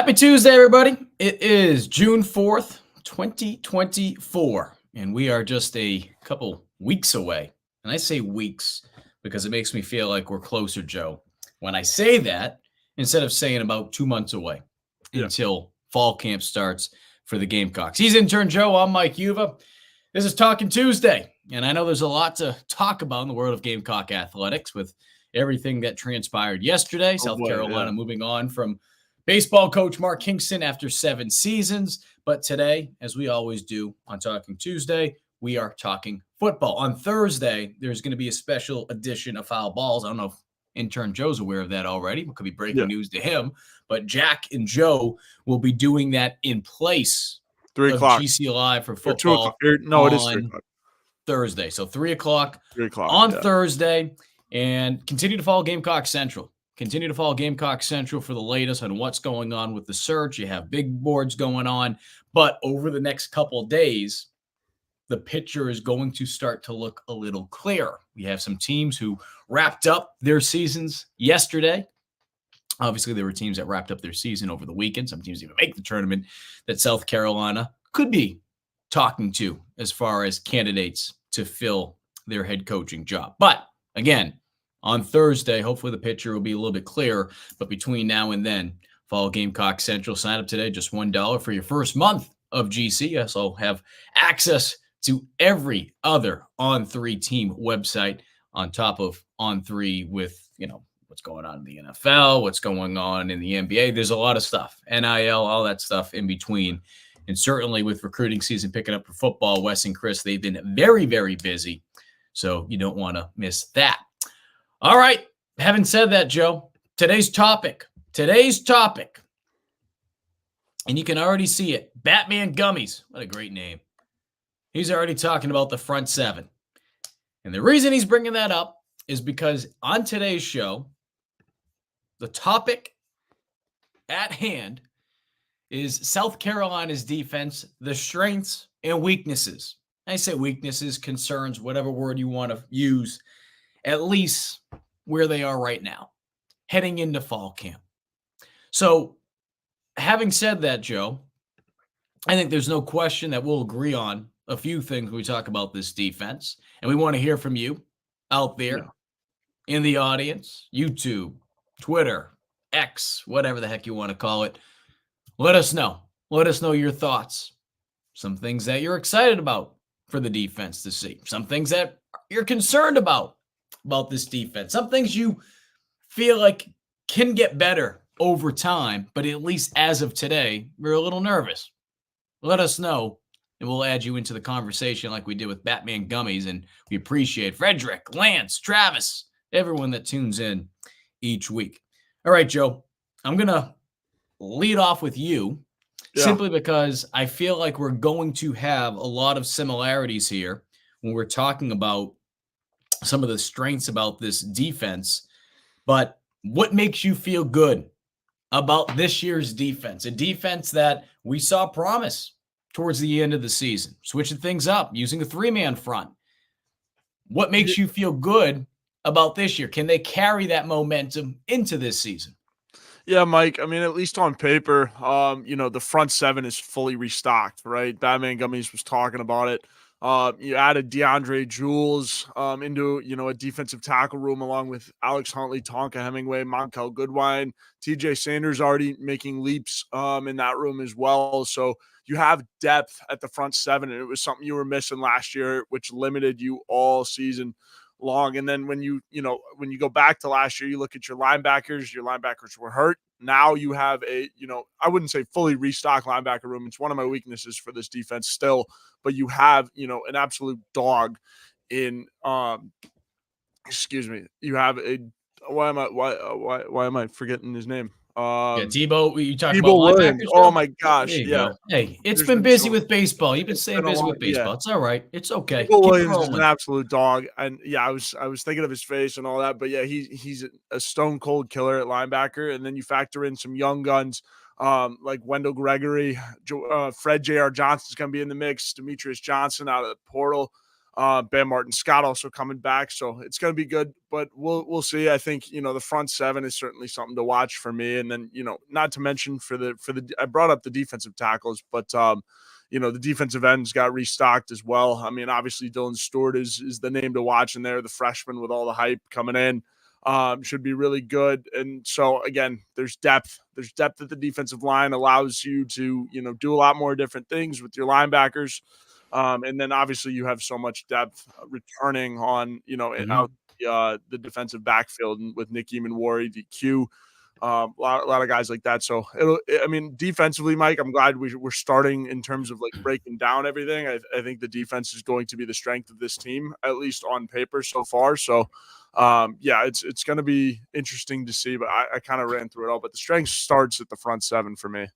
Happy Tuesday, everybody. It is June 4th, 2024, and we are just a couple weeks away. And I say weeks because it makes me feel like we're closer, Joe. When I say that, instead of saying about 2 months away until fall camp starts for the Gamecocks. He's Intern Joe. I'm Mike Yuva. This is Talking Tuesday, and I know there's a lot to talk about in the world of Gamecock athletics with everything that transpired yesterday. South Carolina moving on from baseball coach Mark Kingston after 7 seasons. But today, as we always do on Talking Tuesday, we are talking football. On Thursday, there's going to be a special edition of Foul Balls. I don't know if Intern Joe's aware of that already. It could be breaking news to him. But Jack and Joe will be doing that in place 3 o'clock. GC Live for football. No, it is 3 o'clock. Thursday. So 3 o'clock, 3 o'clock on Thursday. And continue to follow Gamecock Central. Continue to follow Gamecock Central for the latest on what's going on with the search. You have big boards going on. But over the next couple of days, the picture is going to start to look a little clearer. We have some teams who wrapped up their seasons yesterday. Obviously, there were teams that wrapped up their season over the weekend. Some teams even make the tournament that South Carolina could be talking to as far as candidates to fill their head coaching job. But again, on Thursday, hopefully the picture will be a little bit clearer. But between now and then, follow Gamecock Central. Sign up today, just $1 for your first month of GC. You also have access to every other On3 team website on top of On3 with, what's going on in the NFL, what's going on in the NBA. There's a lot of stuff, NIL, all that stuff in between. And certainly with recruiting season picking up for football, Wes and Chris, they've been very, very busy. So you don't want to miss that. All right. Having said that, Joe, today's topic, and you can already see it, Batman Gummies. What a great name. He's already talking about the front seven. And the reason he's bringing that up is because on today's show, the topic at hand is South Carolina's defense, the strengths and weaknesses. I say weaknesses, concerns, whatever word you want to use, at least where they are right now, heading into fall camp. So having said that, Joe, I think there's no question that we'll agree on a few things when we talk about this defense. And we want to hear from you out there in the audience, YouTube, Twitter, X, whatever the heck you want to call it. Let us know. Let us know your thoughts. Some things that you're excited about for the defense to see. Some things that you're concerned about this defense. Some things you feel like can get better over time, but at least as of today, we're a little nervous. Let us know, and we'll add you into the conversation like we did with Batman Gummies, and we appreciate Frederick, Lance, Travis, everyone that tunes in each week. All right, Joe, I'm going to lead off with you simply because I feel like we're going to have a lot of similarities here when we're talking about some of the strengths about this defense. But what makes you feel good about this year's defense? A defense that we saw promise towards the end of the season, switching things up, using a 3-man front. What makes you feel good about this year? Can they carry that momentum into this season? Yeah, Mike. I mean, at least on paper, the front seven is fully restocked, right? Batman Gummies was talking about it. You added DeAndre Jules into, a defensive tackle room along with Alex Huntley, Tonka Hemingway, Montel Goodwine, TJ Sanders already making leaps in that room as well. So you have depth at the front seven, and it was something you were missing last year, which limited you all season long. And then when you go back to last year, you look at your linebackers were hurt. Now you have a, I wouldn't say fully restocked linebacker room. It's one of my weaknesses for this defense still, but you have, an absolute dog in, you have a, why am I forgetting his name? Tebow, you talking Tebow about Williams. linebackers? Oh my gosh. Yeah. Hey, it's been busy with baseball. You've been staying busy with baseball. It's all right. It's okay. Tebow Williams is an absolute dog. And I was thinking of his face and all that, but he's a stone cold killer at linebacker. And then you factor in some young guns, like Wendell Gregory, Fred J.R. Johnson's going to be in the mix, Demetrius Johnson out of the portal. Bam Martin Scott also coming back, so it's going to be good. But we'll see. I think the front seven is certainly something to watch for me. And then not to mention for the I brought up the defensive tackles, but the defensive ends got restocked as well. I mean, obviously Dylan Stewart is the name to watch in there, the freshman with all the hype coming in. Should be really good. And so again, there's depth. There's depth at the defensive line, allows you to, do a lot more different things with your linebackers. And then obviously you have so much depth returning on, out the defensive backfield with Nick Eamon, DQ, a lot of guys like that. So defensively, Mike, I'm glad we're starting in terms of like breaking down everything. I think the defense is going to be the strength of this team, at least on paper so far. So, it's going to be interesting to see, but I kind of ran through it all, but the strength starts at the front seven for me.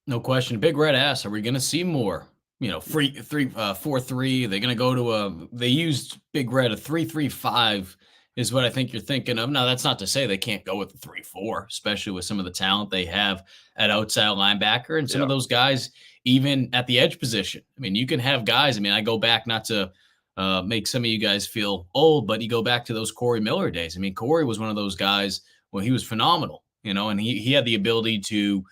No question. Big Red ass. Are we going to see more? 4-3. They're going to go to they used Big Red, a 3-3-5 is what I think you're thinking of. Now, that's not to say they can't go with the 3-4, especially with some of the talent they have at outside linebacker and some of those guys, even at the edge position. I mean, you can have guys. I mean, I go back not to make some of you guys feel old, but you go back to those Corey Miller days. I mean, Corey was one of those guys. Well, he was phenomenal, and he had the ability to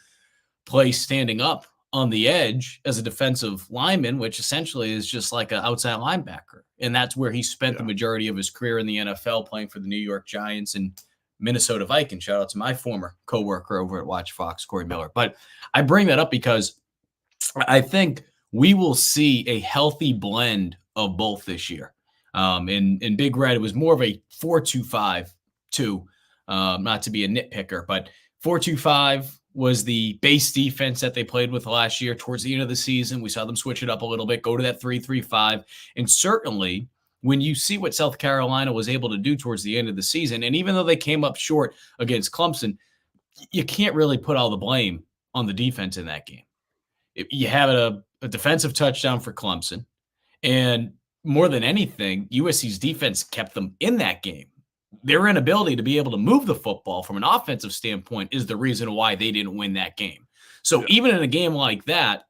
play standing up on the edge as a defensive lineman, which essentially is just like an outside linebacker. And that's where he spent the majority of his career in the NFL, playing for the New York Giants and Minnesota Vikings. Shout out to my former coworker over at Watch Fox, Corey Miller. But I bring that up because I think we will see a healthy blend of both this year. In Big Red, it was more of a 4-2-5-2, not to be a nitpicker, but 4-2-5 was the base defense that they played with last year. Towards the end of the season, we saw them switch it up a little bit, go to that 3-3-5. And certainly when you see what South Carolina was able to do towards the end of the season, and even though they came up short against Clemson, you can't really put all the blame on the defense in that game. You have a defensive touchdown for Clemson, and more than anything, USC's defense kept them in that game. Their inability to be able to move the football from an offensive standpoint is the reason why they didn't win that game. So even in a game like that,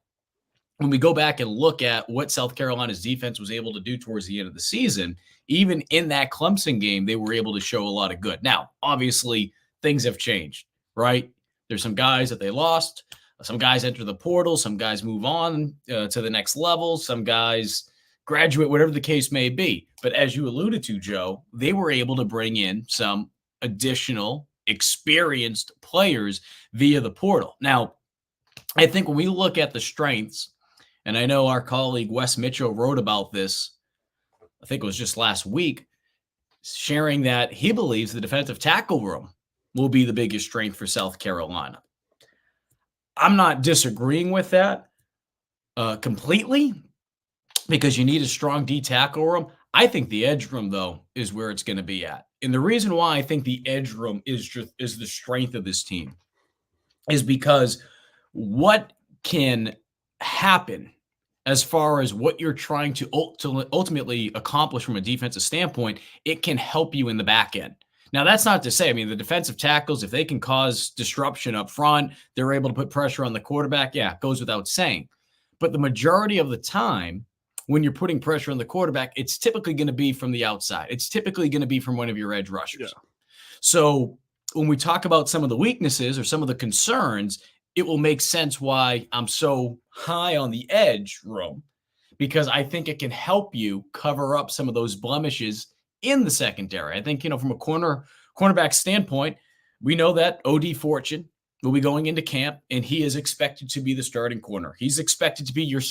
when we go back and look at what South Carolina's defense was able to do towards the end of the season, even in that Clemson game, they were able to show a lot of good. Now, obviously, things have changed, right? There's some guys that they lost. Some guys enter the portal. Some guys move on to the next level. Some guys graduate, whatever the case may be. But as you alluded to, Joe, they were able to bring in some additional experienced players via the portal. Now, I think when we look at the strengths, and I know our colleague Wes Mitchell wrote about this, I think it was just last week, sharing that he believes the defensive tackle room will be the biggest strength for South Carolina. I'm not disagreeing with that completely, because you need a strong D tackle room. I think the edge room, though, is where it's going to be at. And the reason why I think the edge room is the strength of this team is because what can happen as far as what you're trying to ultimately accomplish from a defensive standpoint, it can help you in the back end. Now, that's not to say, the defensive tackles, if they can cause disruption up front, they're able to put pressure on the quarterback. Yeah, it goes without saying. But the majority of the time, when you're putting pressure on the quarterback, it's typically going to be from the outside. It's typically going to be from one of your edge rushers. Yeah. So when we talk about some of the weaknesses or some of the concerns, it will make sense why I'm so high on the edge room, because I think it can help you cover up some of those blemishes in the secondary. I think, from a cornerback standpoint, we know that O.D. Fortune will be going into camp, and he is expected to be the starting corner. He's expected to be your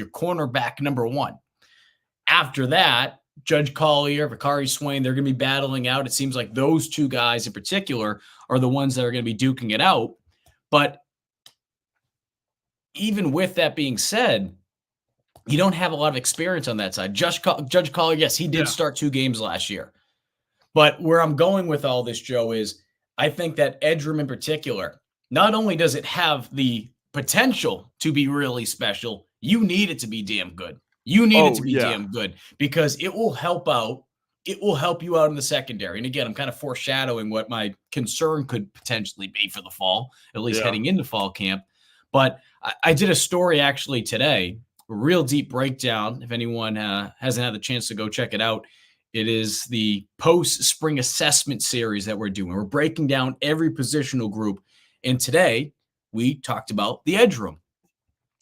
cornerback number one. After that, Judge Collier, Vakari Swain, they're going to be battling out. It seems like those two guys in particular are the ones that are going to be duking it out. But even with that being said, you don't have a lot of experience on that side. Judge Collier, yes, he did start 2 games last year. But where I'm going with all this, Joe, is I think that edge room in particular, not only does it have the potential to be really special, you need it to be damn good. You need it to be damn good, because it will help out. It will help you out in the secondary. And again, I'm kind of foreshadowing what my concern could potentially be for the fall, at least heading into fall camp. But I did a story actually today a real deep breakdown. If anyone hasn't had the chance to go check it out, it is the post-spring assessment series that we're doing. We're breaking down every positional group. And today, we talked about the edge room.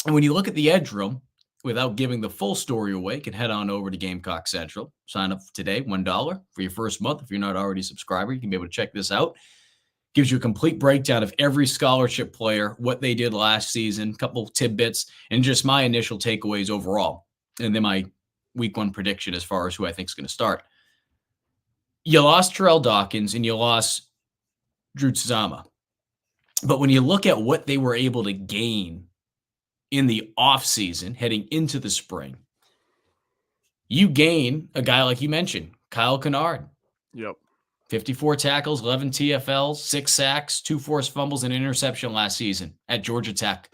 And when you look at the edge room, without giving the full story away, you can head on over to Gamecock Central. Sign up today, $1 for your first month. If you're not already a subscriber, you can be able to check this out. Gives you a complete breakdown of every scholarship player, what they did last season, a couple tidbits, and just my initial takeaways overall. And then my week 1 prediction as far as who I think is going to start. You lost Terrell Dawkins and you lost Drew Tzama. But when you look at what they were able to gain in the offseason heading into the spring, you gain a guy like you mentioned, Kyle Kennard. Yep. 54 tackles, 11 TFLs, 6 sacks, 2 forced fumbles, and an interception last season at Georgia Tech.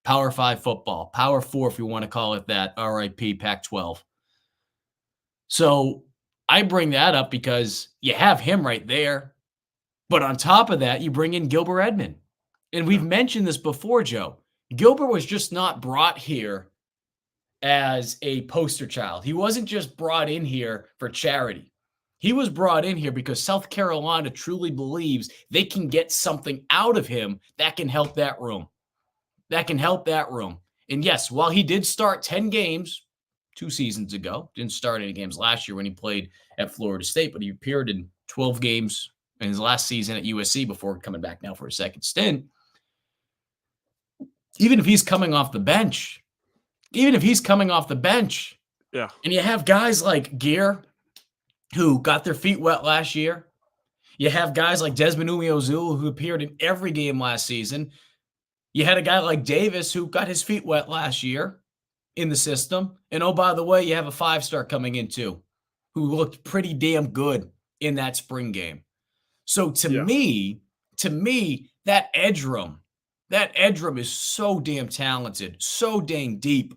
Power 5 football. Power 4, if you want to call it that. RIP Pac-12. So I bring that up because you have him right there. But on top of that, you bring in Gilbert Edmond. And we've mentioned this before, Joe. Gilbert was just not brought here as a poster child. He wasn't just brought in here for charity. He was brought in here because South Carolina truly believes they can get something out of him that can help that room. And yes, while he did start 10 games 2 seasons ago, didn't start any games last year when he played at Florida State, but he appeared in 12 games in his last season at USC before coming back now for a second stint. Even if he's coming off the bench, yeah, and you have guys like Gear, who got their feet wet last year. You have guys like Desmond Umeozulu, who appeared in every game last season. You had a guy like Davis, who got his feet wet last year in the system. And oh, by the way, you have a 5-star coming in too, who looked pretty damn good in that spring game. So to me, that edge room is so damn talented, so dang deep,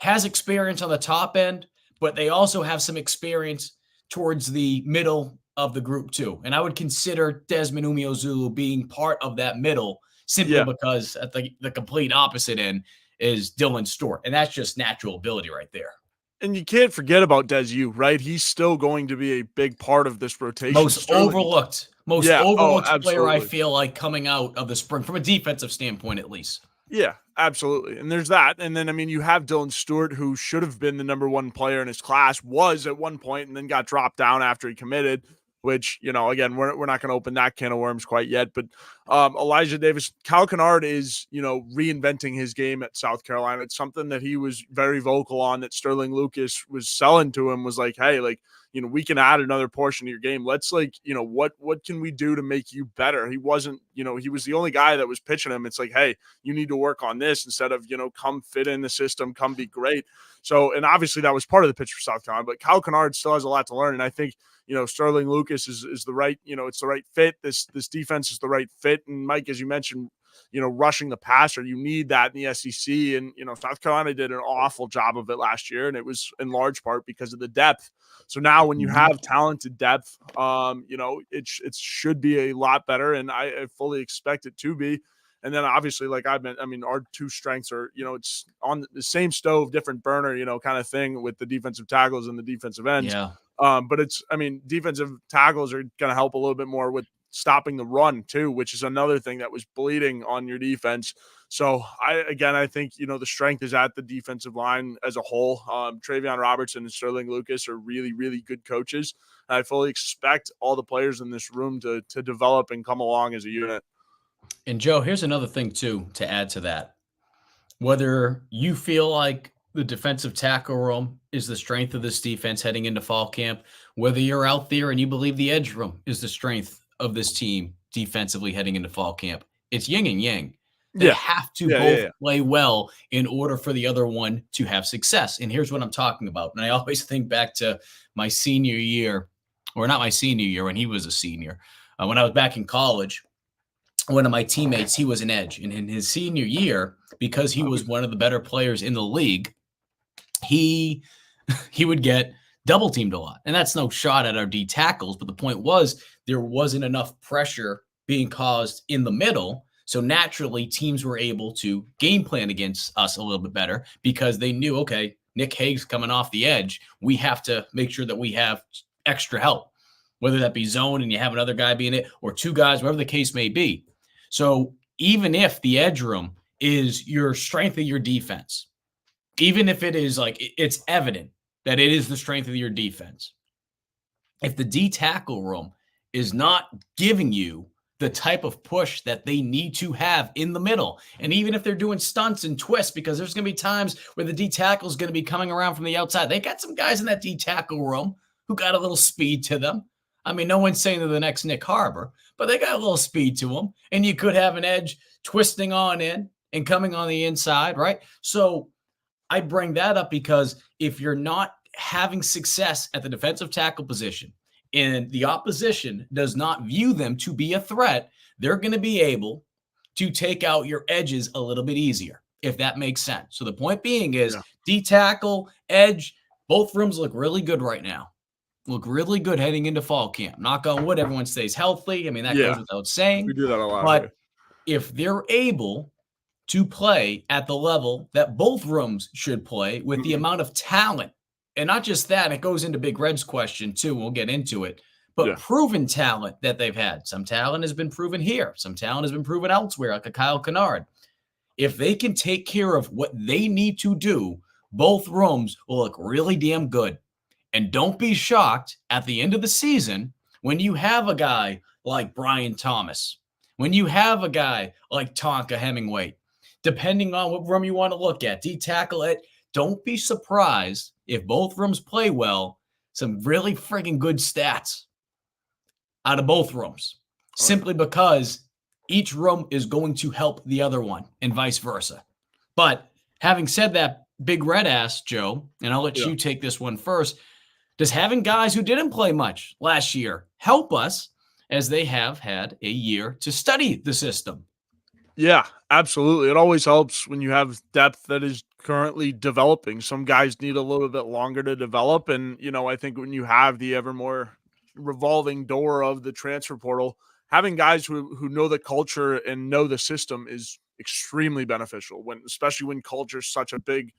has experience on the top end, but they also have some experience towards the middle of the group too. And I would consider Desmond Umeozulu being part of that middle simply because at the complete opposite end is Dylan Stewart. And that's just natural ability right there. And you can't forget about Des U, right? He's still going to be a big part of this rotation. Most overlooked player, I feel like, coming out of the spring from a defensive standpoint, at least. Yeah, absolutely. And there's that. And then, I mean, you have Dylan Stewart, who should have been the number 1 player in his class, was at one point, and then got dropped down after he committed, which, again, we're not going to open that can of worms quite yet. But Elijah Davis, Kyle Kennard is, reinventing his game at South Carolina. It's something that he was very vocal on, that Sterling Lucas was selling to him, was like, hey, we can add another portion of your game. Let's what can we do to make you better? He wasn't, he was the only guy that was pitching him. It's like, hey, you need to work on this instead of, come fit in the system, come be great. So, and obviously that was part of the pitch for South Carolina, but Kyle Kennard still has a lot to learn. And I think, Sterling Lucas is the right, it's the right fit. This defense is the right fit. And Mike, as you mentioned, rushing the passer, you need that in the SEC. And, South Carolina did an awful job of it last year. And it was in large part because of the depth. So now when you have talented depth, it should be a lot better. And I fully expect it to be. And then obviously, like I mean, our 2 strengths are, it's on the same stove, different burner, kind of thing with the defensive tackles and the defensive ends. Yeah. But defensive tackles are going to help a little bit more with stopping the run too, which is another thing that was bleeding on your defense. So I think, the strength is at the defensive line as a whole. Travion Robertson and Sterling Lucas are really, really good coaches. I fully expect all the players in this room to develop and come along as a unit. And Joe, here's another thing too, to add to that. Whether you feel like the defensive tackle room is the strength of this defense heading into fall camp, whether you're out there and you believe the edge room is the strength of this team defensively heading into fall camp, it's yin and yang. They have to both play well in order for the other one to have success. And here's what I'm talking about. And I always think back to my senior year, or not my senior year, when he was a senior. When I was back in college, one of my teammates, he was an edge. And in his senior year, because he was one of the better players in the league, he would get double teamed a lot. And that's no shot at our D tackles. But the point was, there wasn't enough pressure being caused in the middle. So naturally, teams were able to game plan against us a little bit better because they knew, okay, Nick Hague's coming off the edge. We have to make sure that we have extra help, whether that be zone and you have another guy being it or two guys, whatever the case may be. So even if the edge room is your strength of your defense, even if it is like it's evident that it is the strength of your defense, if the D tackle room is not giving you the type of push that they need to have in the middle, and even if they're doing stunts and twists, because there's going to be times where the D tackle is going to be coming around from the outside. They got some guys in that D tackle room who got a little speed to them. I mean, no one's saying they're the next Nick Harbor, but they got a little speed to them, and you could have an edge twisting on in and coming on the inside, right? So I bring that up because if you're not having success at the defensive tackle position and the opposition does not view them to be a threat, they're going to be able to take out your edges a little bit easier, if that makes sense. So the point being is D tackle, edge, both rooms look really good right now. Look really good heading into fall camp. Knock on wood, everyone stays healthy. I mean, that goes without saying. We do that a lot. But if they're able to play at the level that both rooms should play with the amount of talent, and not just that, it goes into Big Red's question too, we'll get into it, but proven talent that they've had. Some talent has been proven here. Some talent has been proven elsewhere, like a Kyle Kennard. If they can take care of what they need to do, both rooms will look really damn good. And don't be shocked at the end of the season when you have a guy like Brian Thomas, when you have a guy like Tonka Hemingway, depending on what room you want to look at, D tackle it. Don't be surprised if both rooms play well, some really friggin' good stats out of both rooms, simply because each room is going to help the other one and vice versa. But having said that, Big Red asked Joe, and I'll let you take this one first. Does having guys who didn't play much last year help us as they have had a year to study the system? Yeah, absolutely. It always helps when you have depth that is currently developing. Some guys need a little bit longer to develop. And, I think when you have the ever more revolving door of the transfer portal, having guys who know the culture and know the system is extremely beneficial, especially when culture is such a big,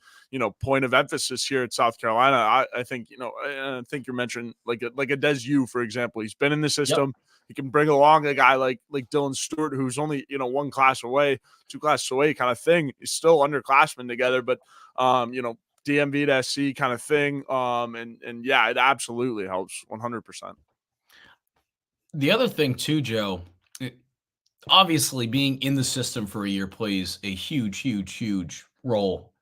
point of emphasis here at South Carolina. I think, I think you mentioned like a Des U, for example. He's been in the system. Yep. You can bring along a guy like Dylan Stewart, who's only, one class away, two classes away kind of thing. He's still underclassmen together, but, DMV to SC kind of thing. And yeah, it absolutely helps 100%. The other thing too, Joe, obviously being in the system for a year plays a huge role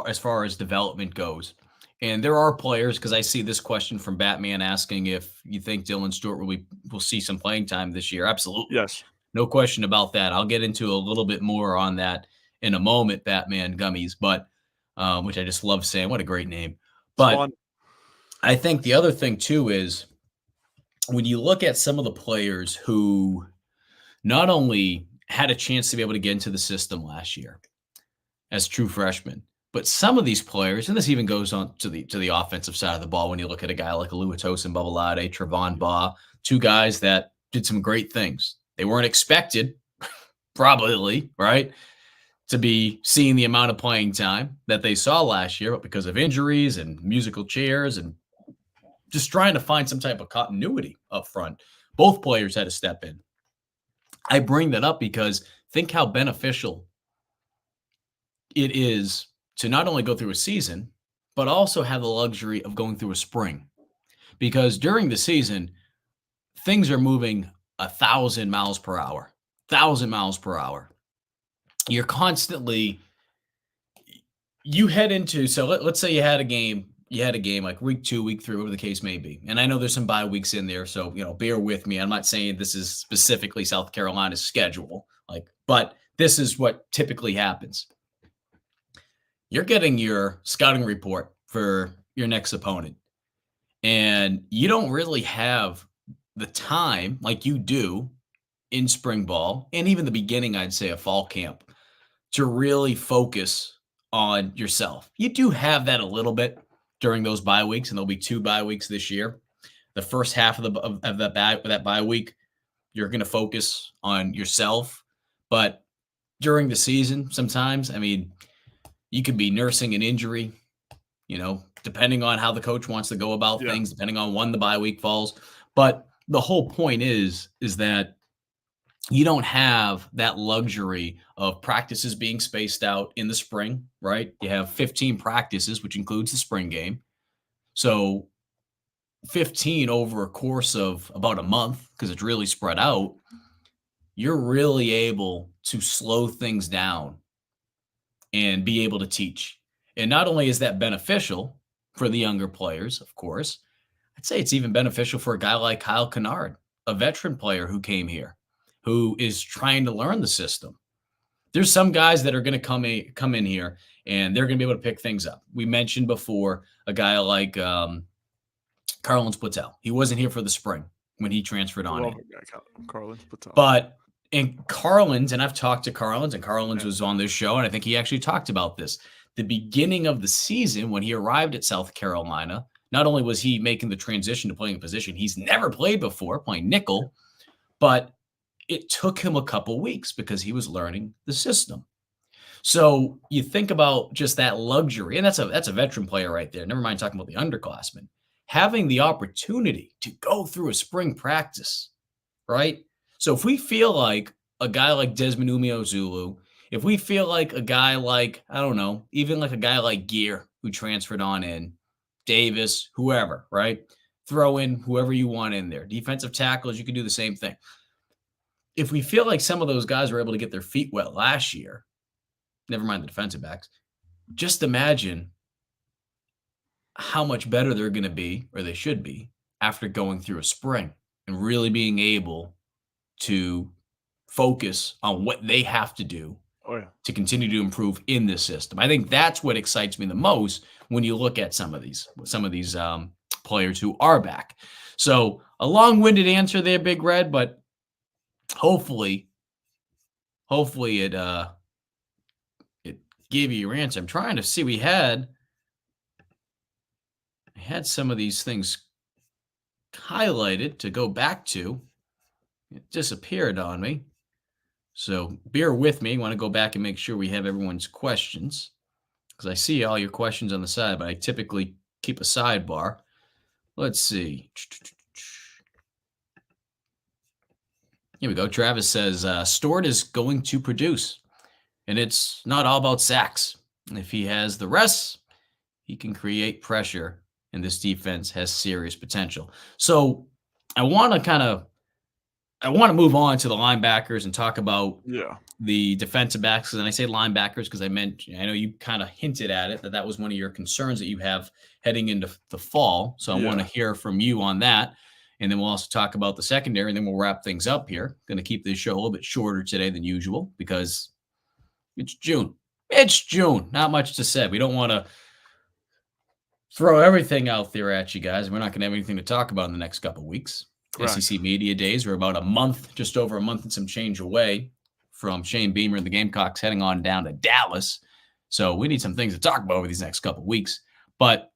as far as development goes. And there are players, because I see this question from Batman asking if you think Dylan Stewart will see some playing time this year. Absolutely. Yes. No question about that. I'll get into a little bit more on that in a moment, Batman Gummies, but which I just love saying. What a great name. But I think the other thing too is when you look at some of the players who not only had a chance to be able to get into the system last year as true freshmen, but some of these players, and this even goes on to the offensive side of the ball when you look at a guy like Luedecke and Babalade, Trevon Baugh, two guys that did some great things. They weren't expected, probably, right, to be seeing the amount of playing time that they saw last year, but because of injuries and musical chairs and just trying to find some type of continuity up front, both players had to step in. I bring that up because think how beneficial it is to not only go through a season, but also have the luxury of going through a spring. Because during the season, things are moving 1,000 miles per hour. 1,000 miles per hour. You're constantly, you head into, so let's say you had a game like week 2, week 3, whatever the case may be. And I know there's some bye weeks in there, so bear with me. I'm not saying this is specifically South Carolina's schedule, but this is what typically happens. You're getting your scouting report for your next opponent, and you don't really have the time like you do in spring ball and even the beginning, I'd say, of fall camp to really focus on yourself. You do have that a little bit during those bye weeks, and there'll be 2 bye weeks this year. The first half of that bye week, you're going to focus on yourself. But during the season, sometimes, I mean, you could be nursing an injury, depending on how the coach wants to go about things, depending on when the bye week falls. But the whole point is that you don't have that luxury of practices being spaced out in the spring, right? You have 15 practices, which includes the spring game. So 15 over a course of about a month, because it's really spread out, you're really able to slow things down and be able to teach. And not only is that beneficial for the younger players, of course, I'd say it's even beneficial for a guy like Kyle Kennard, a veteran player who came here, who is trying to learn the system. There's some guys that are going to come in here and they're going to be able to pick things up. We mentioned before a guy like Carlins Patel. He wasn't here for the spring when he transferred on in. Carlins Patel. But in Carlins, and I've talked to Carlins, and Carlins was on this show, and I think he actually talked about this. The beginning of the season, when he arrived at South Carolina, not only was he making the transition to playing a position he's never played before, playing nickel, but it took him a couple weeks because he was learning the system. So you think about just that luxury, and that's a veteran player right there. Never mind talking about the underclassmen. Having the opportunity to go through a spring practice, right? So if we feel like a guy like Desmond Umeozulu, if we feel like a guy like, I don't know, even like a guy like Gear who transferred on in, Davis, whoever, right? Throw in whoever you want in there. Defensive tackles, you can do the same thing. If we feel like some of those guys were able to get their feet wet last year, never mind the defensive backs, just imagine how much better they're going to be, or they should be, after going through a spring and really being able to focus on what they have to do to continue to improve in this system. I think that's what excites me the most when you look at some of these players who are back. So a long-winded answer there, Big Red, but hopefully it gave you your answer. I'm trying to see. I had some of these things highlighted to go back to. It disappeared on me. So bear with me. I want to go back and make sure we have everyone's questions, because I see all your questions on the side, but I typically keep a sidebar. Let's see. Here we go. Travis says, Stewart is going to produce, and it's not all about sacks. If he has the rest, he can create pressure, and this defense has serious potential. So I want to move on to the linebackers and talk about the defensive backs. And I say linebackers because I know you kind of hinted at it, that was one of your concerns that you have heading into the fall. So I want to hear from you on that. And then we'll also talk about the secondary, and then we'll wrap things up here. Going to keep this show a little bit shorter today than usual because it's June. It's June. Not much to say. We don't want to throw everything out there at you guys. We're not going to have anything to talk about in the next couple of weeks. Correct. SEC Media Days are about a month, just over a month and some change away from Shane Beamer and the Gamecocks heading on down to Dallas. So we need some things to talk about over these next couple of weeks. But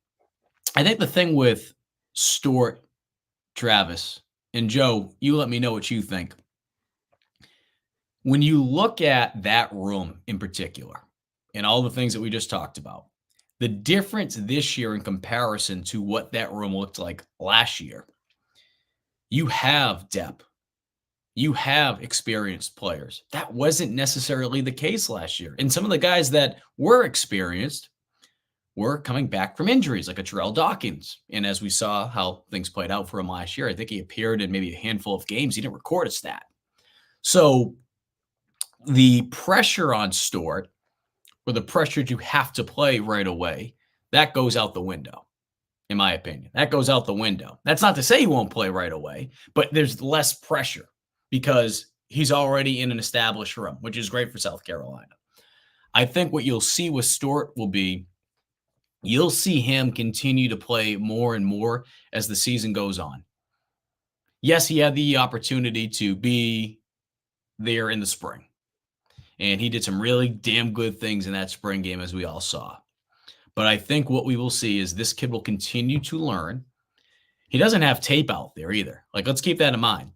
I think the thing with Stewart, Travis, and Joe, you let me know what you think. When you look at that room in particular and all the things that we just talked about, the difference this year in comparison to what that room looked like last year, you have depth. You have experienced players. That wasn't necessarily the case last year. And some of the guys that were experienced were coming back from injuries, like a Terrell Dawkins. And as we saw how things played out for him last year, I think he appeared in maybe a handful of games. He didn't record a stat. So the pressure on Stewart, or the pressure you have to play right away, that goes out the window, in my opinion. That goes out the window. That's not to say he won't play right away, but there's less pressure because he's already in an established room, which is great for South Carolina. I think what you'll see with Stewart will be, you'll see him continue to play more and more as the season goes on. Yes, he had the opportunity to be there in the spring, and he did some really damn good things in that spring game, as we all saw. But I think what we will see is this kid will continue to learn. He doesn't have tape out there either. Like, let's keep that in mind.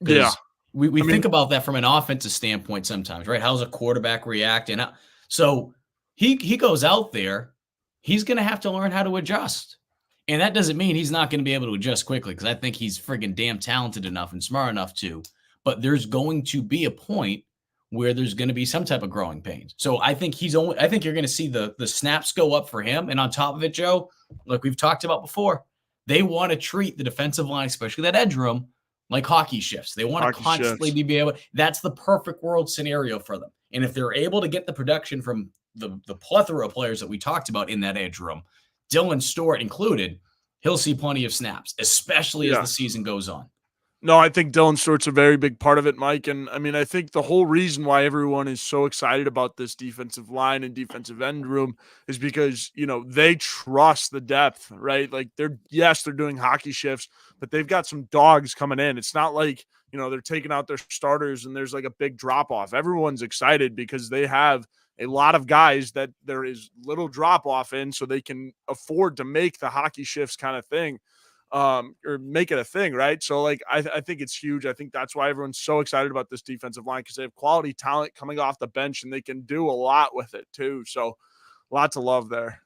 Yeah. We think about that from an offensive standpoint sometimes, right? How's a quarterback react? And so he goes out there, he's going to have to learn how to adjust. And that doesn't mean he's not going to be able to adjust quickly, because I think he's friggin' damn talented enough and smart enough to. But there's going to be a point where there's going to be some type of growing pains. So I think you're going to see the snaps go up for him. And on top of it, Joe, like we've talked about before, they want to treat the defensive line, especially that edge room, like hockey shifts. They want to constantly be able. That's the perfect world scenario for them. And if they're able to get the production from the plethora of players that we talked about in that edge room, Dylan Stewart included, he'll see plenty of snaps, especially as the season goes on. No, I think Dylan Stewart's a very big part of it, Mike. And I mean, I think the whole reason why everyone is so excited about this defensive line and defensive end room is because, they trust the depth, right? Like they're doing hockey shifts, but they've got some dogs coming in. It's not like, they're taking out their starters and there's like a big drop off. Everyone's excited because they have a lot of guys that there is little drop off in, so they can afford to make the hockey shifts kind of thing. Or make it a thing, right? So, like, I think it's huge. I think that's why everyone's so excited about this defensive line, because they have quality talent coming off the bench and they can do a lot with it too. So, lots of love there.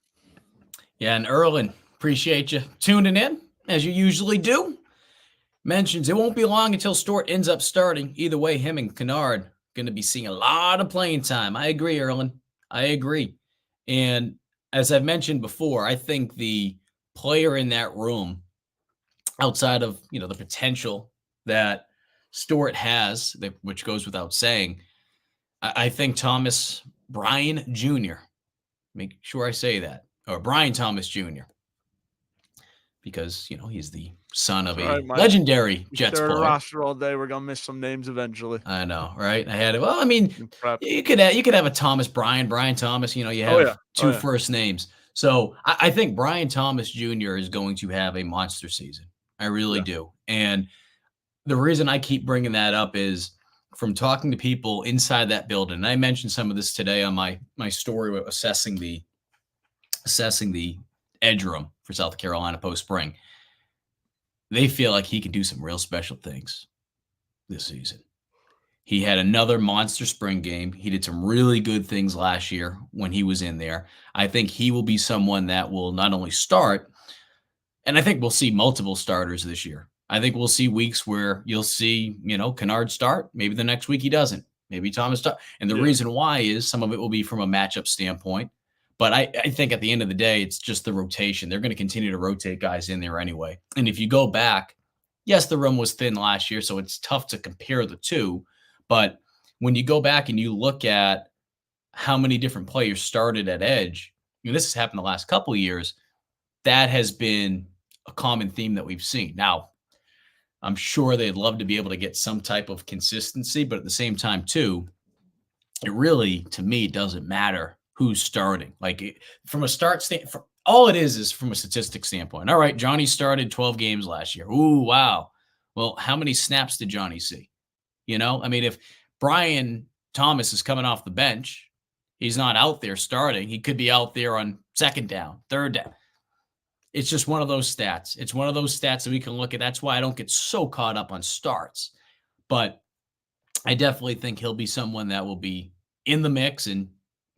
Yeah, and Erlen, appreciate you tuning in, as you usually do. Mentions it won't be long until Stewart ends up starting. Either way, him and Kennard going to be seeing a lot of playing time. I agree, Erlen. I agree. And as I've mentioned before, I think the player in that room, outside of the potential that Stewart has, which goes without saying, I think Thomas Bryan Jr. Make sure I say that, or Brian Thomas Jr. Because he's the son of a legendary Jets player. Roster all day. We're gonna miss some names eventually. I know, right? I had it. Well, I mean, you could have a Thomas Brian Thomas. You have two first names. So I think Brian Thomas Jr. is going to have a monster season. I really do. And the reason I keep bringing that up is from talking to people inside that building. And I mentioned some of this today on my story assessing the edge room for South Carolina post spring. They feel like he can do some real special things this season. He had another monster spring game. He did some really good things last year when he was in there. I think he will be someone that will not only start, and I think we'll see multiple starters this year. I think we'll see weeks where you'll see, Kennard start. Maybe the next week he doesn't. Maybe Thomas start. And the reason why is some of it will be from a matchup standpoint. But I think at the end of the day, it's just the rotation. They're going to continue to rotate guys in there anyway. And if you go back, yes, the room was thin last year, so it's tough to compare the two. But when you go back and you look at how many different players started at edge, this has happened the last couple of years, that has been a common theme that we've seen. Now, I'm sure they'd love to be able to get some type of consistency, but at the same time, too, it really, to me, doesn't matter who's starting. Like from a start standpoint, all it is from a statistic standpoint. All right, Johnny started 12 games last year. Ooh, wow. Well, how many snaps did Johnny see? I mean, if Brian Thomas is coming off the bench, he's not out there starting. He could be out there on second down, third down. It's just one of those stats. It's one of those stats that we can look at. That's why I don't get so caught up on starts. But I definitely think he'll be someone that will be in the mix and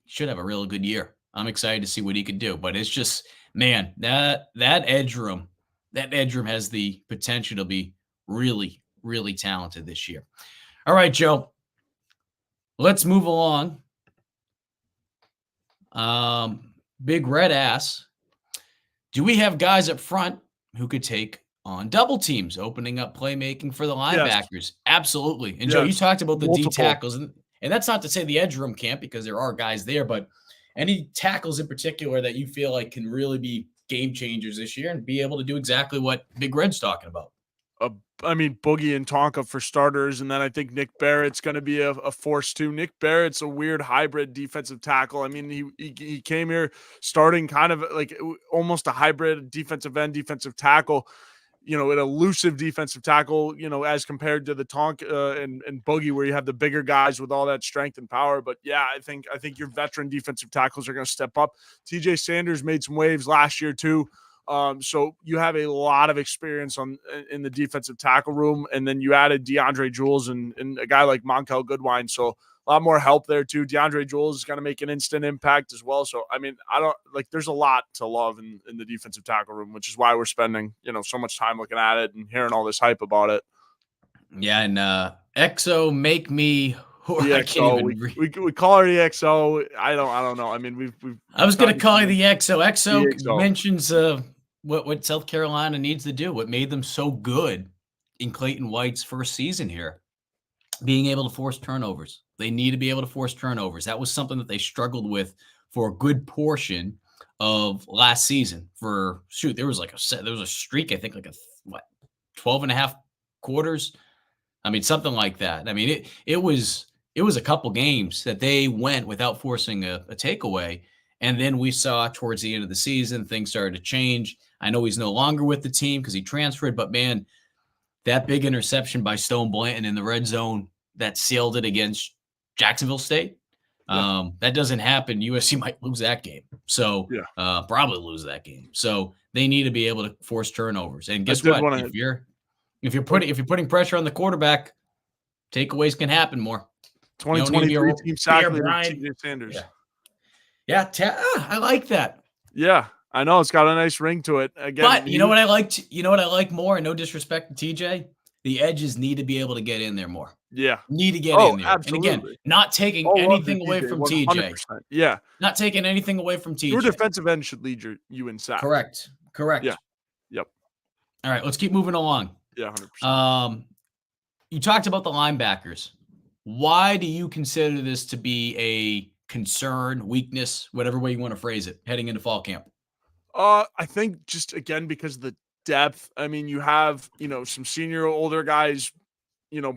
should have a really good year. I'm excited to see what he can do. But it's just, man, that edge room has the potential to be really, really talented this year. All right, Joe. Let's move along. Big Red asks, do we have guys up front who could take on double teams, opening up playmaking for the linebackers? Yes. Absolutely. And Joe, you talked about the D tackles, and that's not to say the edge room can't, because there are guys there, but any tackles in particular that you feel like can really be game changers this year and be able to do exactly what Big Red's talking about? I mean, Boogie and Tonka for starters, and then I think Nick Barrett's going to be a force too. Nick Barrett's a weird hybrid defensive tackle. I mean, he came here starting kind of like almost a hybrid defensive end, defensive tackle, an elusive defensive tackle, as compared to the Tonka and Boogie, where you have the bigger guys with all that strength and power. But yeah, I think your veteran defensive tackles are going to step up. TJ Sanders made some waves last year too. So you have a lot of experience in the defensive tackle room, and then you added DeAndre Jules and a guy like Monkel Goodwine. So a lot more help there too. DeAndre Jules is going to make an instant impact as well. So, I mean, there's a lot to love in the defensive tackle room, which is why we're spending, so much time looking at it and hearing all this hype about it. Yeah. And XO make me, the I XO, can't even we call her the XO. I don't know. I mean, I was going to call you the XO. XO the XO. mentions what South Carolina needs to do, what made them so good in Clayton White's first season here. Being able to force turnovers. They need to be able to force turnovers. That was something that they struggled with for a good portion of last season. There was a streak, I think, 12 and a half quarters. I mean, something like that. I mean, it was a couple games that they went without forcing a takeaway. And then we saw towards the end of the season, things started to change. I know he's no longer with the team because he transferred, but man, that big interception by Stone Blanton in the red zone that sealed it against Jacksonville State. Yeah. That doesn't happen. USC might lose that game. So probably lose that game. So they need to be able to force turnovers. And guess what? If you're putting pressure on the quarterback, takeaways can happen more. 2023 team sack leader TJ Sanders. Yeah, I like that. Yeah. I know it's got a nice ring to it. Again, but you know what I liked? You know what I like more? And no disrespect to TJ, the edges need to be able to get in there more. Yeah, need to get in there. Absolutely. And again, not taking anything away from 100%. TJ. Yeah, not taking anything away from TJ. Your defensive end should lead you in sacks. Correct. Yeah. Yep. All right, let's keep moving along. Yeah, 100%. You talked about the linebackers. Why do you consider this to be a concern, weakness, whatever way you want to phrase it, heading into fall camp? I think just again because of the depth. I mean, you have some senior older guys,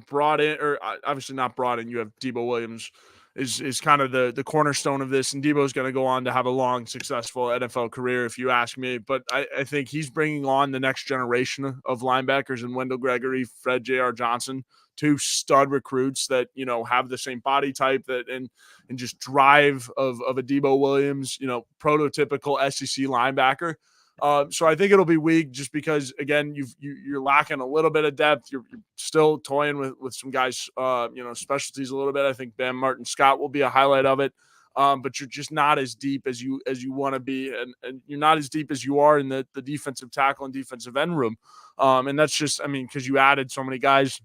brought in, or obviously not brought in. You have Debo Williams is kind of the cornerstone of this, and Debo's going to go on to have a long, successful NFL career, if you ask me. But I think he's bringing on the next generation of linebackers, and Wendell Gregory, Fred J.R. Johnson, two stud recruits that have the same body type and just drive of a Debo Williams, prototypical SEC linebacker. So I think it'll be weak just because, again, you're lacking a little bit of depth. You're still toying with some guys, specialties a little bit. I think Bam Martin Scott will be a highlight of it. But you're just not as deep as you want to be, and you're not as deep as you are in the defensive tackle and defensive end room. And that's just, because you added so many guys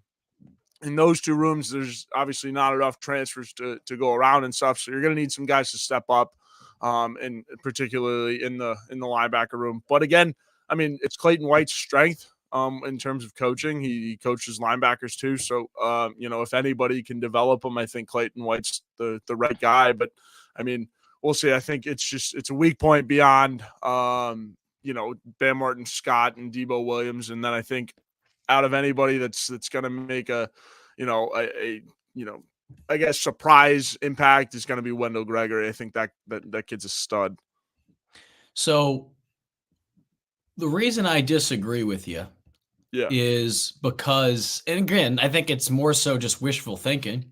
in those two rooms. There's obviously not enough transfers to go around and stuff. So you're going to need some guys to step up. And particularly in the linebacker room. But again, it's Clayton White's strength in terms of coaching. He coaches linebackers too. So, if anybody can develop them, I think Clayton White's the right guy. But we'll see. I think it's a weak point beyond, Bam Martin Scott and Debo Williams. And then I think out of anybody that's going to make I guess surprise impact is going to be Wendell Gregory. I think that kid's a stud. So the reason I disagree with you is because, and again, I think it's more so just wishful thinking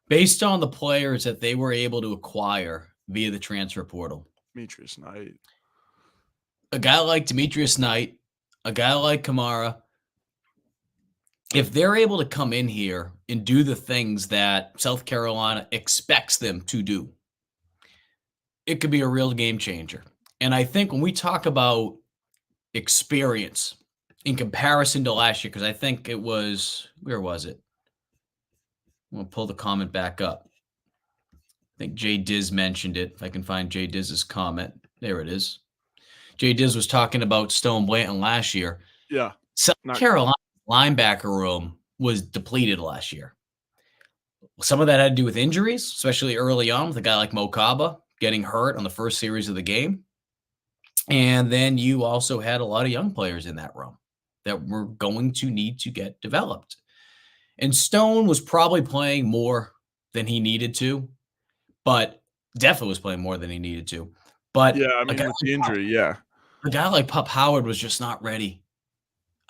based on the players that they were able to acquire via the transfer portal. Demetrius Knight. A guy like Demetrius Knight, a guy like Kamara, if they're able to come in here and do the things that South Carolina expects them to do, it could be a real game changer. And I think when we talk about experience in comparison to last year, because I think it was, where was it? I'm going to pull the comment back up. I think Jay Diz mentioned it. If I can find Jay Diz's comment. There it is. Jay Diz was talking about Stone Blanton last year. Yeah. South Carolina linebacker room was depleted last year. Some of that had to do with injuries, especially early on with a guy like Mo Kaba getting hurt on the first series of the game. And then you also had a lot of young players in that room that were going to need to get developed. And Stone was probably playing more than he needed to, but definitely was playing more than he needed to. But yeah, with the injury, a guy like Pup Howard was just not ready.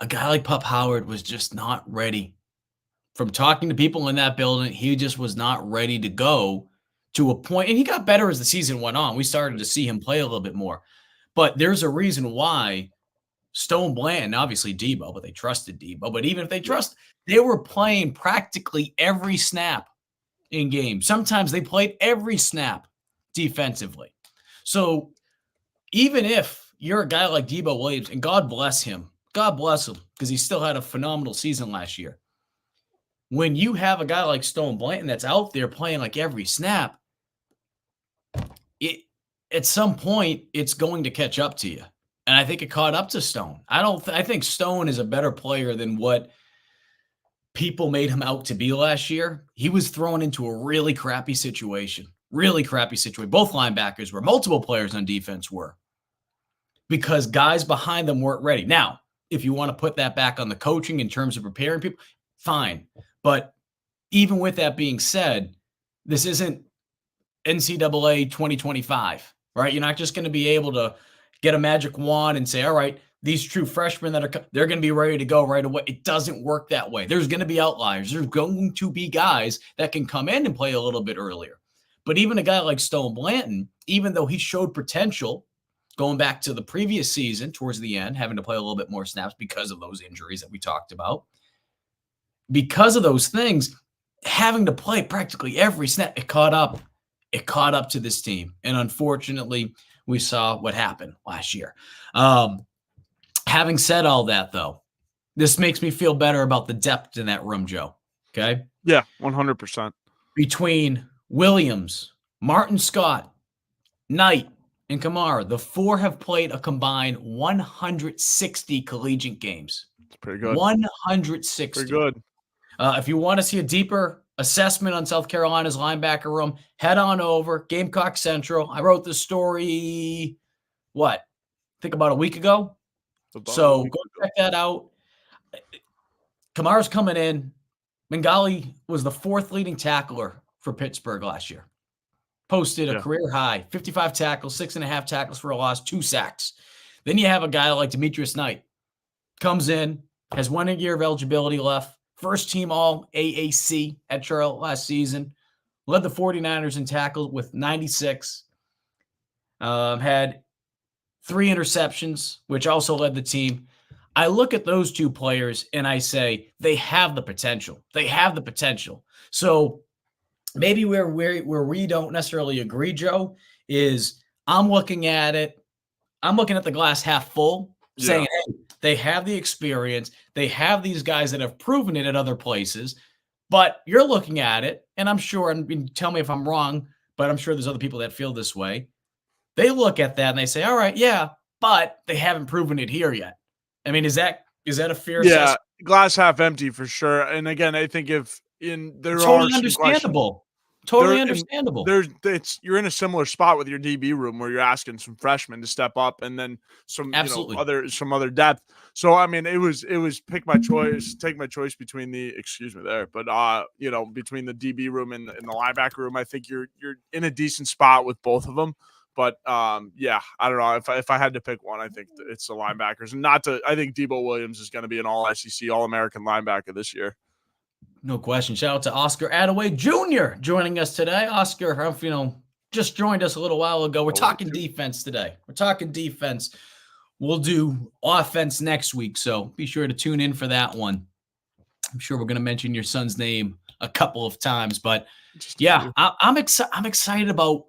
A guy like Pup Howard was just not ready. From talking to people in that building, he just was not ready to go to a point. And he got better as the season went on. We started to see him play a little bit more. But there's a reason why Stone Blanton, obviously Debo, but they trusted Debo. But even if they they were playing practically every snap in games. Sometimes they played every snap defensively. So even if you're a guy like Debo Williams, and God bless him, because he still had a phenomenal season last year. When you have a guy like Stone Blanton that's out there playing like every snap, at some point it's going to catch up to you. And I think it caught up to Stone. I think Stone is a better player than what people made him out to be last year. He was thrown into a really crappy situation. Really crappy situation. Both linebackers were. Multiple players on defense were. Because guys behind them weren't ready. Now, if you want to put that back on the coaching in terms of preparing people, fine. But even with that being said, this isn't NCAA 2025, right? You're not just going to be able to get a magic wand and say, all right, these true freshmen they're going to be ready to go right away. It doesn't work that way. There's going to be outliers. There's going to be guys that can come in and play a little bit earlier. But even a guy like Stone Blanton, even though he showed potential going back to the previous season towards the end, having to play a little bit more snaps because of those injuries that we talked about, because of those things, having to play practically every snap, it caught up. It caught up to this team. And unfortunately, we saw what happened last year. Having said all that, though, this makes me feel better about the depth in that room, Joe. Okay? Yeah, 100%. Between Williams, Martin Scott, Knight, and Kamara, the four have played a combined 160 collegiate games. It's pretty good. 160. Pretty good. If you want to see a deeper assessment on South Carolina's linebacker room, head on over Gamecock Central. I wrote this story, I think about a week ago. So go check that out. Kamara's coming in. Bengali was the fourth leading tackler for Pittsburgh last year. Posted a career high, 55 tackles, 6.5 tackles for a loss, 2 sacks. Then you have a guy like Demetrius Knight. Comes in, has 1 year of eligibility left. First team all AAC at Charlotte last season. Led the 49ers in tackles with 96. Had 3 interceptions, which also led the team. I look at those two players and I say they have the potential. They have the potential. So maybe where we don't necessarily agree, Joe, is I'm looking at it. I'm looking at the glass half full, saying, hey, they have the experience. They have these guys that have proven it at other places. But you're looking at it, and I'm sure, and tell me if I'm wrong, but I'm sure there's other people that feel this way. They look at that and they say, all right, yeah, but they haven't proven it here yet. I mean, is that a fair assessment? Glass half empty for sure. And again, I think totally understandable. Totally understandable. You're in a similar spot with your DB room where you're asking some freshmen to step up and then some other depth. So I mean, it was take my choice between between the DB room and the linebacker room. I think you're in a decent spot with both of them. But I don't know if I had to pick one, I think it's the linebackers. And I think Debo Williams is going to be an all SEC, all American linebacker this year. No question. Shout out to Oscar Attaway Jr. joining us today. Oscar, just joined us a little while ago. We're talking defense today. We'll do offense next week, so be sure to tune in for that one. I'm sure we're going to mention your son's name a couple of times, but I'm excited about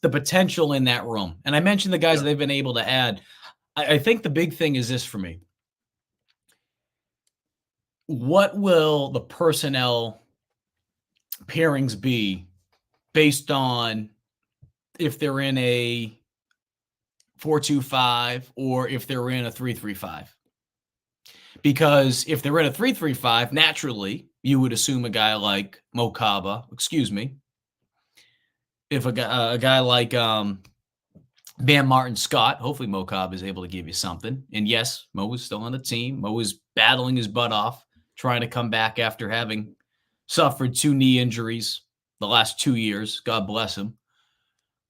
the potential in that room. And I mentioned the guys that they've been able to add. I think the big thing is this for me. What will the personnel pairings be based on if they're in a 4-2-5 or if they're in a 3-3-5? Because if they're in a 3-3-5, naturally, you would assume a guy like Mo Kaba, if a guy like Bam Martin Scott, hopefully Mo Kaba is able to give you something. And yes, Mo is still on the team. Mo is battling his butt off, trying to come back after having suffered 2 knee injuries the last 2 years. God bless him.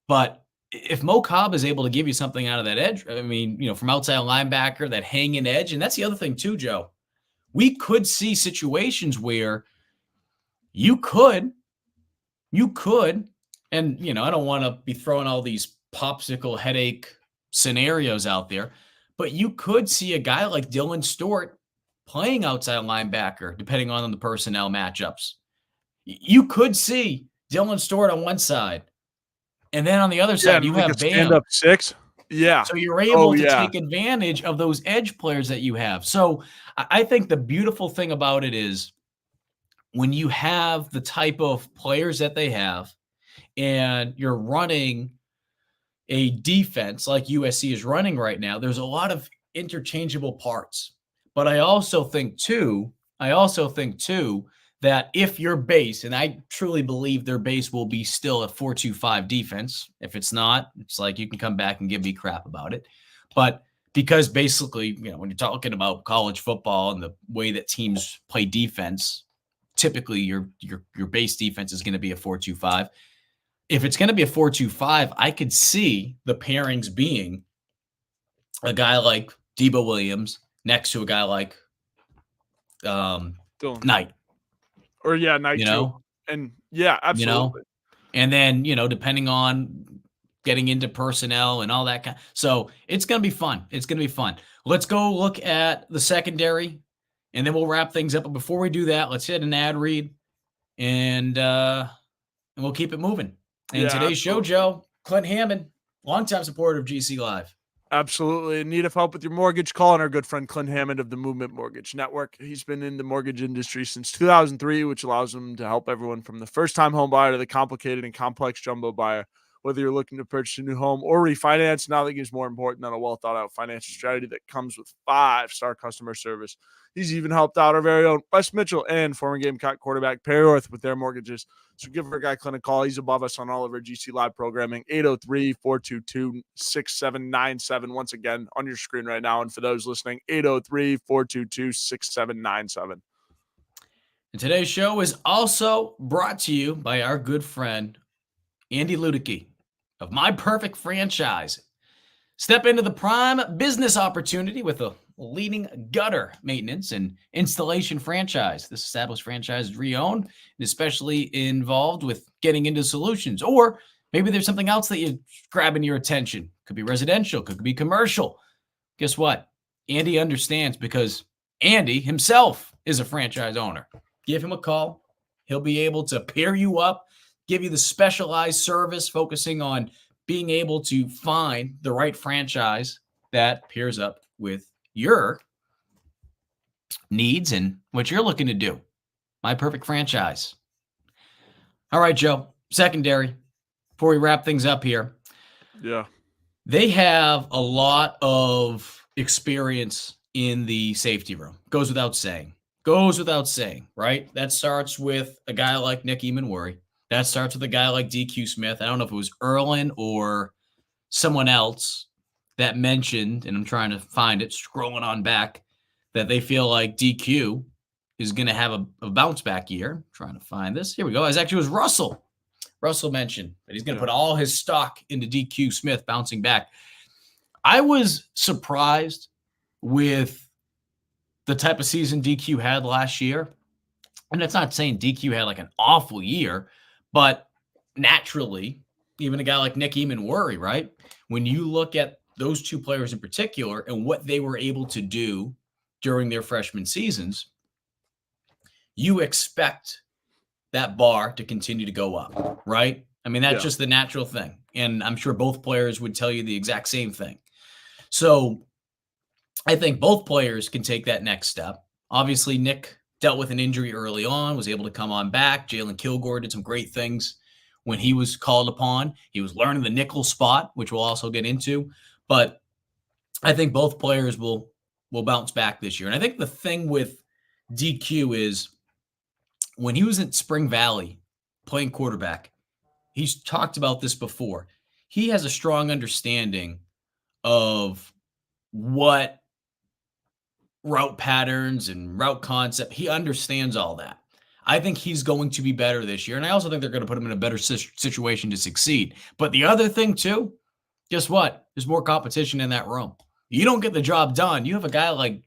But if Mo Kaba is able to give you something out of that edge, I mean, from outside linebacker, that hanging edge, and that's the other thing too, Joe. We could see situations where you could, and I don't want to be throwing all these popsicle headache scenarios out there. But you could see a guy like Dylan Stewart playing outside linebacker, depending on the personnel matchups. You could see Dylan Stewart on one side, and then on the other Yeah, side, and you like a have Bam. stand-up 6. Yeah. So you're Oh, able to yeah. take advantage of those edge players that you have. So I think the beautiful thing about it is when you have the type of players that they have and you're running a defense like USC is running right now, there's a lot of interchangeable parts. But I also think too that if your base, and I truly believe their base will be still a 4-2-5 defense. If it's not, it's like you can come back and give me crap about it. But because basically, when you're talking about college football and the way that teams play defense, typically your base defense is going to be a 4-2-5. If it's going to be a 4-2-5, I could see the pairings being a guy like Debo Williams next to a guy like Knight. Or Knight too. And yeah, absolutely. And then, depending on getting into personnel and all that kind. So it's going to be fun. It's going to be fun. Let's go look at the secondary and then we'll wrap things up. But before we do that, let's hit an ad read and we'll keep it moving. And today's show, Joe, Clint Hammond, longtime supporter of GC Live. Absolutely. In need of help with your mortgage? Call on our good friend Clint Hammond of the Movement Mortgage Network. He's been in the mortgage industry since 2003, which allows him to help everyone from the first-time home buyer to the complicated and complex jumbo buyer. Whether you're looking to purchase a new home or refinance, nothing is more important than a well-thought-out financial strategy that comes with 5-star customer service. He's even helped out our very own Wes Mitchell and former Gamecock quarterback Perry Orth with their mortgages. So give our guy Clint a call. He's above us on all of our GC Live programming, 803-422-6797. Once again, on your screen right now. And for those listening, 803-422-6797. And today's show is also brought to you by our good friend, Andy Luedecke of My Perfect Franchise. Step into the prime business opportunity with a leading gutter maintenance and installation franchise. This established franchise is re-owned and especially involved with getting into solutions. Or maybe there's something else that you're grabbing your attention. Could be residential, could be commercial. Guess what? Andy understands because Andy himself is a franchise owner. Give him a call. He'll be able to pair you up, give you the specialized service focusing on being able to find the right franchise that pairs up with your needs and what you're looking to do. My Perfect Franchise. All right, Joe. Secondary, before we wrap things up here. Yeah. They have a lot of experience in the safety room. Goes without saying, right? That starts with a guy like Nick Eamon-Worry. That starts with a guy like DQ Smith. I don't know if it was Erlin or someone else that mentioned, and I'm trying to find it, scrolling on back, that they feel like DQ is going to have a bounce back year. I'm trying to find this. Here we go. It actually was Russell. Russell mentioned that he's going to put all his stock into DQ Smith bouncing back. I was surprised with the type of season DQ had last year. And that's not saying DQ had like an awful year, but naturally, even a guy like Nick Eamon-Worry, right? When you look at those two players in particular and what they were able to do during their freshman seasons, you expect that bar to continue to go up, right? I mean, that's just the natural thing. And I'm sure both players would tell you the exact same thing. So I think both players can take that next step. Obviously, Nick dealt with an injury early on, was able to come on back. Jalen Kilgore did some great things when he was called upon. He was learning the nickel spot, which we'll also get into. But I think both players will bounce back this year. And I think the thing with DQ is when he was at Spring Valley playing quarterback, he's talked about this before. He has a strong understanding of what route patterns and route concept. He understands all that. I think he's going to be better this year. And I also think they're going to put him in a better situation to succeed. But the other thing too, guess what? There's more competition in that room. You don't get the job done. You have a guy like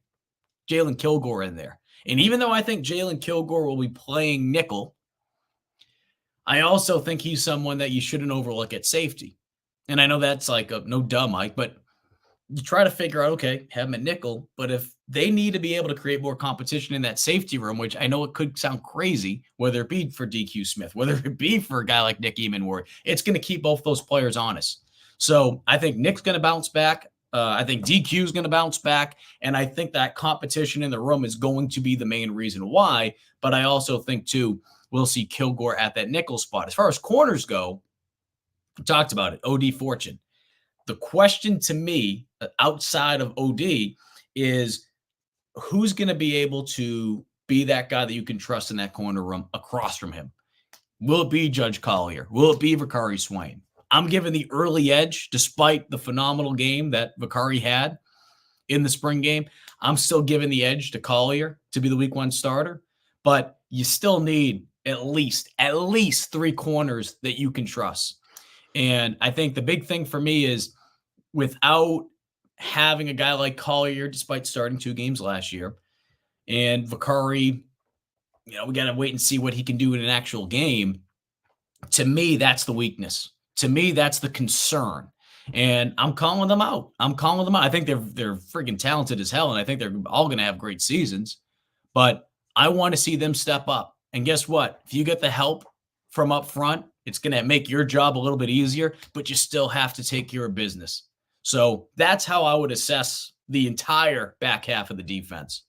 Jalen Kilgore in there. And even though I think Jalen Kilgore will be playing nickel, I also think he's someone that you shouldn't overlook at safety. And I know that's like no dumb, Mike, but you try to figure out, okay, have him at nickel, but if they need to be able to create more competition in that safety room, which I know it could sound crazy, whether it be for DQ Smith, whether it be for a guy like Nick Eamon, it's going to keep both those players honest. So I think Nick's going to bounce back. I think DQ is going to bounce back. And I think that competition in the room is going to be the main reason why. But I also think, too, we'll see Kilgore at that nickel spot. As far as corners go, we talked about it, OD Fortune. The question to me, outside of OD, is who's going to be able to be that guy that you can trust in that corner room across from him? Will it be Judge Collier? Will it be Vakari Swain? I'm giving the early edge, despite the phenomenal game that Vakari had in the spring game. I'm still giving the edge to Collier to be the week 1 starter, but you still need at least 3 corners that you can trust. And I think the big thing for me is without having a guy like Collier, despite starting 2 games last year, and Vakari, we got to wait and see what he can do in an actual game. To me, that's the weakness. To me, that's the concern. And I'm calling them out. I think they're freaking talented as hell, and I think they're all going to have great seasons. But I want to see them step up. And guess what? If you get the help from up front, it's going to make your job a little bit easier, but you still have to take care of business. So that's how I would assess the entire back half of the defense.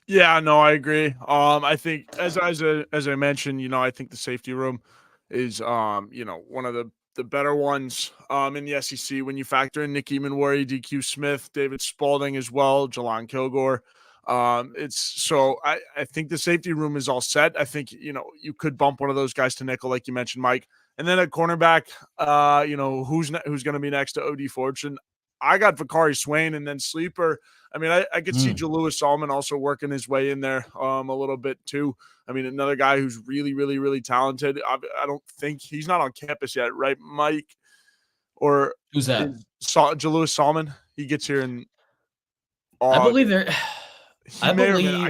Yeah, no, I agree. I think as I mentioned, I think the safety room is one of the better ones in the SEC when you factor in Nick Eamon, DQ Smith, David Spalding as well, Jelon Kilgore. I think the safety room is all set. I think, you could bump one of those guys to nickel, like you mentioned, Mike. And then at cornerback, who's going to be next to OD Fortune? I got Vakari Swain, and then sleeper. I mean, I could see Jalewis Solomon also working his way in there a little bit too. I mean, another guy who's really, really, really talented. I don't think he's not on campus yet, right, Mike? Or who's that? Jalewis Solomon. He gets here in I believe they're. I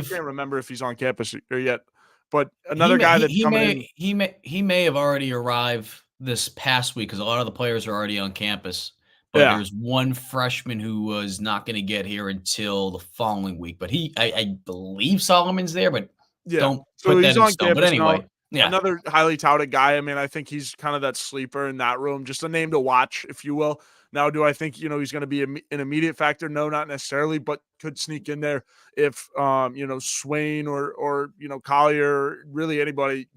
can't remember if he's on campus or yet. But another guy that's coming in. He may have already arrived this past week because a lot of the players are already on campus. But there's one freshman who was not going to get here until the following week. But I believe Solomon's there, but don't put that in stone. But anyway, another highly touted guy. I mean, I think he's kind of that sleeper in that room, just a name to watch, if you will. Now, do I think, he's going to be an immediate factor? No, not necessarily, but could sneak in there if, Swain or Collier, really anybody,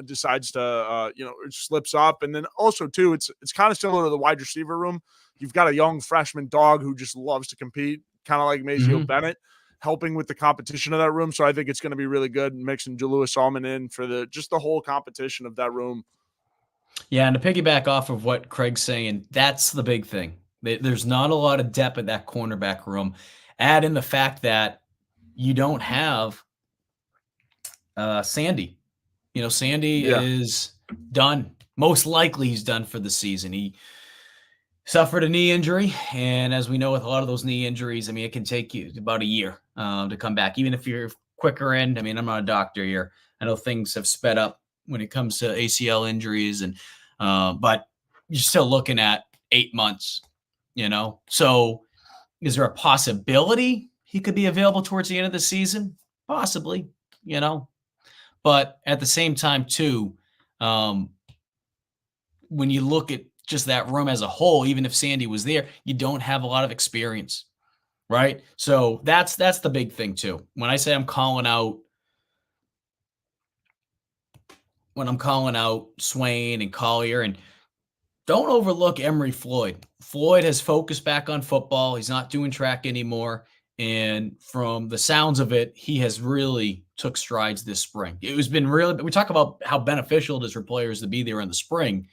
decides to, slips up. And then also, too, it's kind of similar to the wide receiver room. You've got a young freshman dog who just loves to compete, kind of like Mazio Bennett, helping with the competition of that room. So I think it's going to be really good mixing Jalewis Solomon in for the whole competition of that room. Yeah, and to piggyback off of what Craig's saying, that's the big thing. There's not a lot of depth at that cornerback room. Add in the fact that you don't have Sandy. Sandy is done. Most likely he's done for the season. He suffered a knee injury, and as we know with a lot of those knee injuries, I mean, it can take you about a year to come back, even if you're quicker end. I mean, I'm not a doctor here. I know things have sped up when it comes to ACL injuries, and but you're still looking at 8 months, So is there a possibility he could be available towards the end of the season? Possibly, But at the same time, too, when you look at just that room as a whole, even if Sandy was there, you don't have a lot of experience, right? So that's the big thing too. When I say I'm calling out Swain and Collier, and don't overlook Emory Floyd. Floyd has focused back on football. He's not doing track anymore. And from the sounds of it, he has really took strides this spring. We talk about how beneficial it is for players to be there in the spring,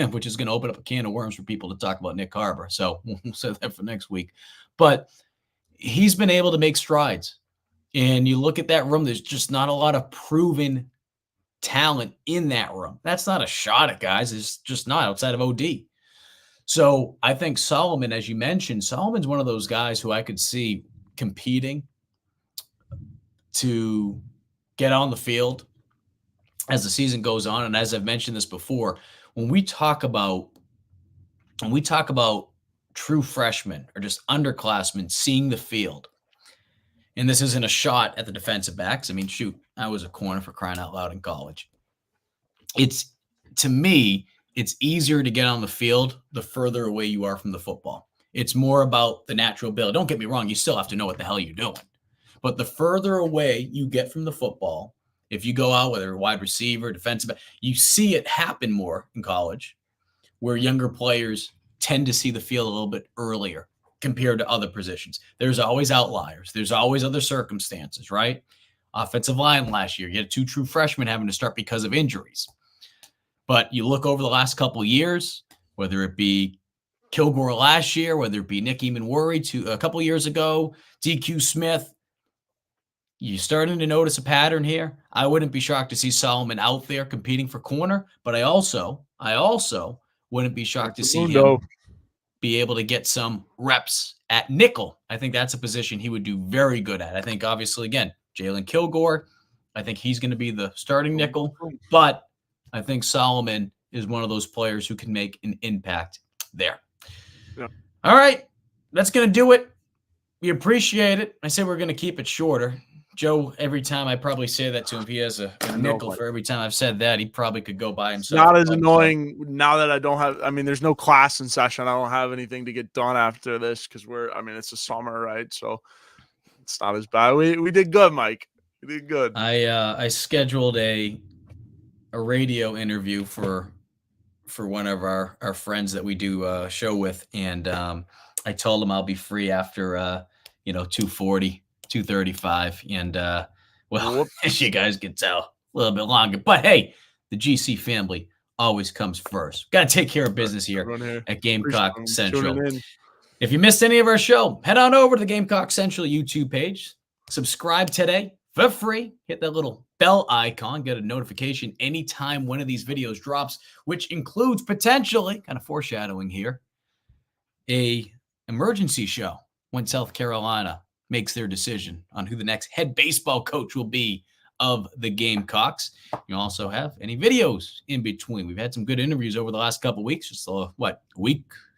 which is going to open up a can of worms for people to talk about Nick Carver. So we'll say that for next week. But he's been able to make strides. And you look at that room, there's just not a lot of proven talent in that room. That's not a shot at guys. It's just not outside of OD. So I think Solomon, as you mentioned, Solomon's one of those guys who I could see competing to get on the field as the season goes on. And as I've mentioned this before, when we talk about true freshmen or just underclassmen seeing the field. And this isn't a shot at the defensive backs. I mean, shoot, I was a corner for crying out loud in college. To me, it's easier to get on the field the further away you are from the football. It's more about the natural ability. Don't get me wrong, you still have to know what the hell you're doing. But the further away you get from the football, if you go out, whether wide receiver, defensive, you see it happen more in college, where younger players tend to see the field a little bit earlier compared to other positions. There's always outliers. There's always other circumstances, right? Offensive line last year, you had 2 true freshmen having to start because of injuries. But you look over the last couple of years, whether it be Kilgore last year, whether it be Nick Eamon-Worry a couple of years ago, DQ Smith, you're starting to notice a pattern here. I wouldn't be shocked to see Solomon out there competing for corner, but I also wouldn't be shocked to see him be able to get some reps at nickel. I think that's a position he would do very good at. I think, obviously, again, Jalen Kilgore, I think he's going to be the starting nickel, but I think Solomon is one of those players who can make an impact there. Yeah. All right, that's going to do it. We appreciate it. I say we're going to keep it shorter. Joe, every time I probably say that to him, if he has a nickel for every time I've said that, he probably could go by himself. Not as annoying now that I don't have, I mean, there's no class in session. I don't have anything to get done after this because it's the summer, right? So it's not as bad. We did good, Mike. We did good. I scheduled a radio interview for one of our friends that we do a show with, and I told him I'll be free after 2:40, 2:35, and as you guys can tell, a little bit longer. But hey, the GC family always comes first. Got to take care of business here at Gamecock Central. If you missed any of our show, head on over to the Gamecock Central YouTube page. Subscribe today for free. Hit that little bell icon. Get a notification anytime one of these videos drops, which includes potentially, kind of foreshadowing here, a emergency show when South Carolina makes their decision on who the next head baseball coach will be of the Gamecocks. You also have any videos in between. We've had some good interviews over the last couple of weeks.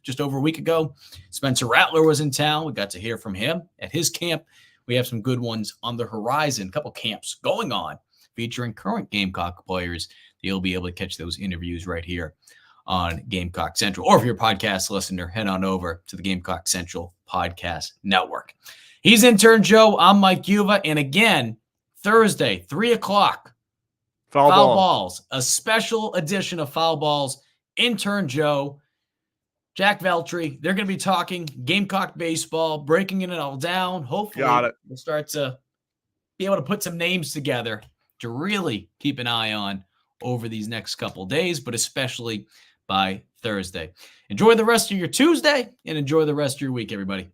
Just over a week ago, Spencer Rattler was in town. We got to hear from him at his camp. We have some good ones on the horizon, a couple camps going on featuring current Gamecock players. You'll be able to catch those interviews right here on Gamecock Central. Or if you're a podcast listener, head on over to the Gamecock Central Podcast Network. He's Intern Joe. I'm Mike Uva. And again, Thursday, 3 o'clock, Foul Balls, a special edition of Foul Balls. Intern Joe, Jack Veltri, they're going to be talking Gamecock baseball, breaking it all down. Hopefully, we'll start to be able to put some names together to really keep an eye on over these next couple of days, but especially by Thursday. Enjoy the rest of your Tuesday and enjoy the rest of your week, everybody.